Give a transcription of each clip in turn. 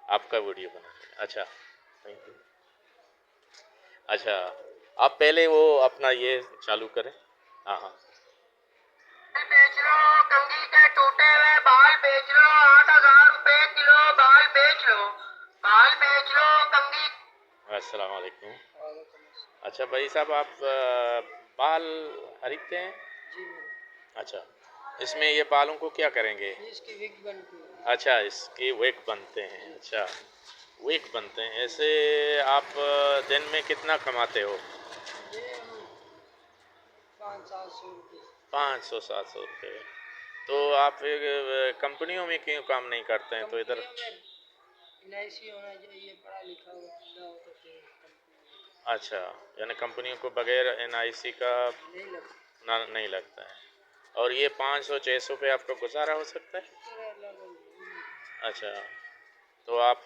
आपका वीडियो बनाते हैं, अच्छा, थैंक यू। अच्छा, आप पहले वो अपना ये चालू करें। हाँ हाँ, बेच लो, कंघी के टूटे हुए बाल बेच लो, 8,000 रुपए किलो बाल बेच लो, बाल बेच लो कंघी। अस्सलाम वालेकुम। अच्छा भाई साहब, आप बाल खरीदते हैं? जी अच्छा, इसमें ये बालों को क्या करेंगे? इसकी विग बनती है। अच्छा, इसके विग बनते हैं। अच्छा, विग बनते हैं। ऐसे आप दिन में कितना कमाते हो? ये हम 500-700 रुपये। 500-700 रुपये। तो आप फिर कंपनियों में क्यों काम नहीं करते हैं? तो इधर एलआईसी होना चाहिए, पढ़ा लिखा बंदा हो तो फिर कंपनी अच्छा, यानी कंपनियों को बगैर एनआईसी का नहीं लगता। ना नहीं लगता है। और ये 500-600 पे आपका गुजारा हो सकता है? अच्छा, तो आप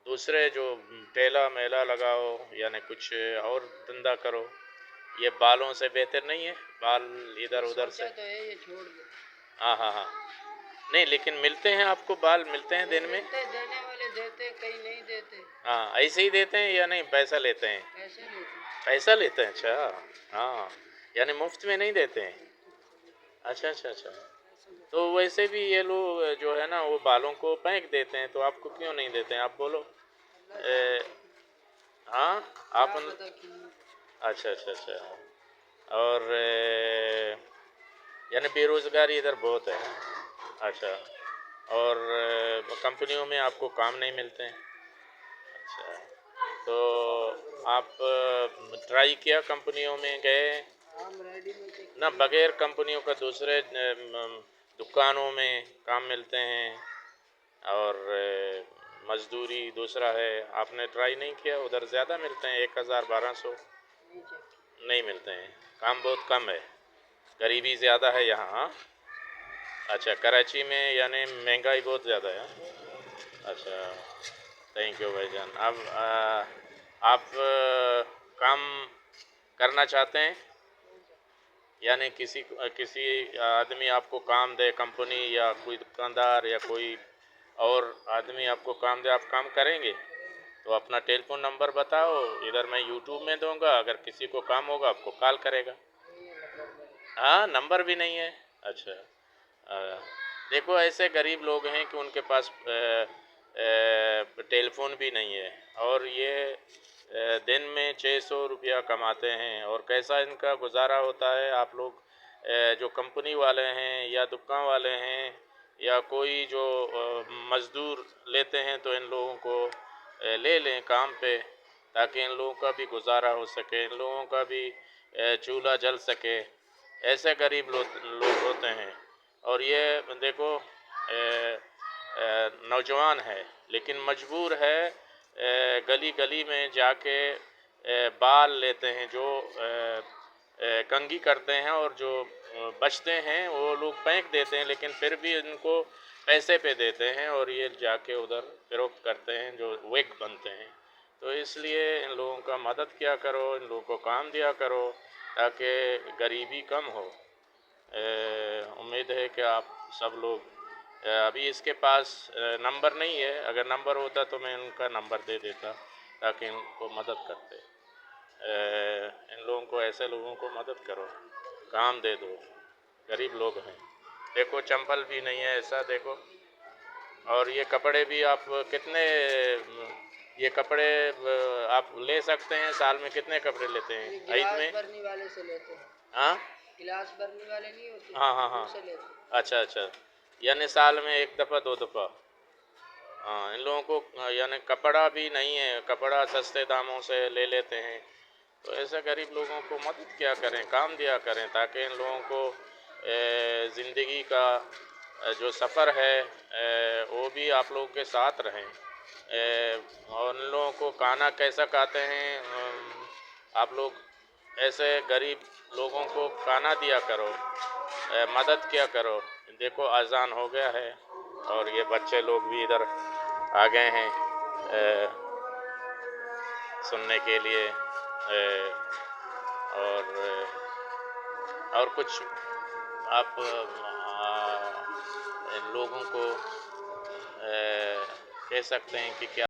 दूसरे जो ठेला मेला लगाओ, यानी कुछ और धंधा करो। ये बालों से बेहतर नहीं है? बाल इधर उधर से तो है ये छोड़ दो। हाँ हाँ हाँ, नहीं लेकिन मिलते हैं आपको, बाल मिलते हैं दिन में? देने वाले देते, कई नहीं देते। हाँ, ऐसे ही देते हैं या नहीं पैसा लेते हैं? पैसे लेते। पैसा लेते हैं, अच्छा। हाँ, यानी मुफ्त में नहीं देते हैं। अच्छा अच्छा अच्छा। तो वैसे भी ये लोग जो है ना वो बालों को फेंक देते हैं, तो आपको क्यों नहीं देते हैं? आप बोलो। हाँ, आप अच्छा अच्छा अच्छा। और यानी बेरोज़गारी इधर बहुत है। अच्छा, और कंपनियों में आपको काम नहीं मिलते हैं। अच्छा, तो आप ट्राई किया, कंपनियों में गए ना? बगैर कंपनियों का दूसरे दुकानों में काम मिलते हैं, और मजदूरी दूसरा है। आपने ट्राई नहीं किया? उधर ज़्यादा मिलते हैं, 1000-1200 नहीं मिलते हैं। काम बहुत कम है, गरीबी ज़्यादा है यहाँ। हाँ? अच्छा, कराची में यानी महंगाई बहुत ज़्यादा है। अच्छा, थैंक यू भाईजान। अब आप काम करना चाहते हैं? यानी किसी आदमी आपको काम दे, कंपनी या कोई दुकानदार या कोई और आदमी आपको काम दे, आप काम करेंगे? तो अपना टेलीफोन नंबर बताओ, इधर मैं यूट्यूब में दूंगा, अगर किसी को काम होगा आपको कॉल करेगा। हाँ, नंबर भी नहीं है। अच्छा, अ, देखो ऐसे गरीब लोग हैं कि उनके पास टेलीफोन भी नहीं है, और ये दिन में 600 रुपया कमाते हैं, और कैसा इनका गुजारा होता है? आप लोग जो कंपनी वाले हैं या दुकान वाले हैं या कोई जो मज़दूर लेते हैं, तो इन लोगों को ले लें काम पे, ताकि इन लोगों का भी गुजारा हो सके, इन लोगों का भी चूल्हा जल सके। ऐसे गरीब लोग होते हैं। और ये देखो नौजवान है लेकिन मजबूर है, गली गली में जाके बाल लेते हैं, जो कंघी करते हैं, और जो बचते हैं वो लोग फेंक देते हैं, लेकिन फिर भी इनको पैसे पे देते हैं, और ये जाके उधर फ़रोख्त करते हैं, जो विग बनते हैं। तो इसलिए इन लोगों का मदद किया करो, इन लोगों को काम दिया करो, ताकि गरीबी कम हो। उम्मीद है कि आप सब लोग अभी इसके पास नंबर नहीं है, अगर नंबर होता तो मैं उनका नंबर दे देता, ताकि इनको मदद करते। इन लोगों को, ऐसे लोगों को मदद करो, काम दे दो, गरीब लोग हैं। देखो चंपल भी नहीं है, ऐसा देखो। और ये कपड़े भी आप कितने, ये कपड़े आप ले सकते हैं, साल में कितने कपड़े लेते हैं? ईद में भरने वाले से लेते हैं। हाँ, गिलास भरने वाले नहीं होते? हाँ हाँ हाँ, अच्छा अच्छा, यानी साल में एक दफ़ा दो दफ़ा। हाँ, इन लोगों को यानी कपड़ा भी नहीं है, कपड़ा सस्ते दामों से ले लेते हैं। तो ऐसे गरीब लोगों को मदद क्या करें, काम दिया करें, ताकि इन लोगों को ज़िंदगी का जो सफ़र है वो भी आप लोगों के साथ रहें। और इन लोगों को खाना कैसा खाते हैं, आप लोग ऐसे गरीब लोगों को खाना दिया करो, मदद किया करो। देखो अज़ान हो गया है, और ये बच्चे लोग भी इधर आ गए हैं सुनने के लिए। और कुछ आप इन लोगों को कह सकते हैं कि क्या